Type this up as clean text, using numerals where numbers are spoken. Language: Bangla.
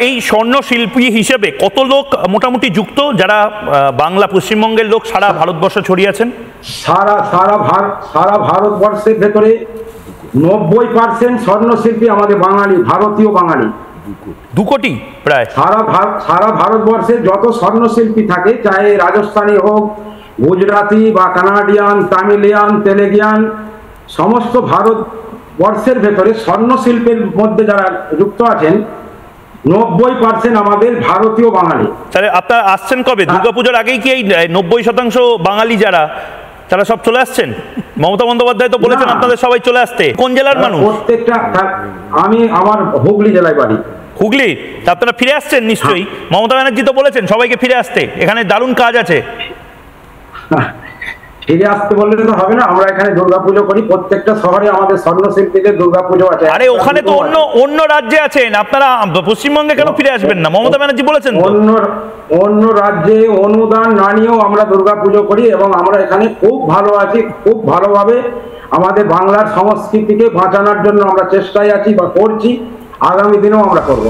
এই স্বর্ণ শিল্পী হিসেবে কত লোক মোটামুটি যুক্ত, যারা বাংলা পশ্চিমবঙ্গের লোক সারা ভারতবর্ষ ছড়িয়ে আছেন? সারা ভারতবর্ষের ভেতরে 90% স্বর্ণশিল্পী আমাদের বাঙালি, ভারতীয় বাঙালি। 2 কোটি প্রায়। সারা ভারতবর্ষে যত স্বর্ণশিল্পী থাকে, চাহে রাজস্থানী হোক, গুজরাটি বা কানাডিয়ান, তামিলিয়ান, তেলেগিয়ান, সমস্ত ভারতবর্ষের ভেতরে স্বর্ণশিল্পের মধ্যে যারা যুক্ত আছেন 90% আমাদের ভারতীয় বাঙালি। তাহলে আপনারা আসছেন কবে? দুর্গাপুজোর আগেই কি এই 90% বাঙালি যারা, তারা সব চলে আসছেন? মমতা বন্দ্যোপাধ্যায় তো বলেছেন আপনাদের সবাই চলে আসতে। কোন জেলার মানুষ? প্রত্যেকটা, আমার হুগলি জেলায় বাড়ি। হুগলি? আপনারা ফিরে আসছেন নিশ্চয়ই। মমতা ব্যানার্জি তো বলেছেন সবাইকে ফিরে আসতে, এখানে দারুণ কাজ আছে। ফিরে আসতে বললে তো হবে না, আমরা এখানে দুর্গাপুজো করি, প্রত্যেকটা শহরে আমাদের স্বর্ণশিল্পীদের দুর্গাপুজো আছে। আরে ওখানে তো অন্য রাজ্যে আছেন আপনারা, পশ্চিমবঙ্গে কেন ফিরে আসবেন না? মমতা ব্যানার্জি বলেছেন অন্য রাজ্যে অনুদান না নিয়েও আমরা দুর্গাপুজো করি, এবং আমরা এখানে খুব ভালো আছি, খুব ভালোভাবে আমাদের বাংলার সংস্কৃতিকে বাঁচানোর জন্য আমরা চেষ্টায় আছি বা করছি, আগামী দিনেও আমরা করব।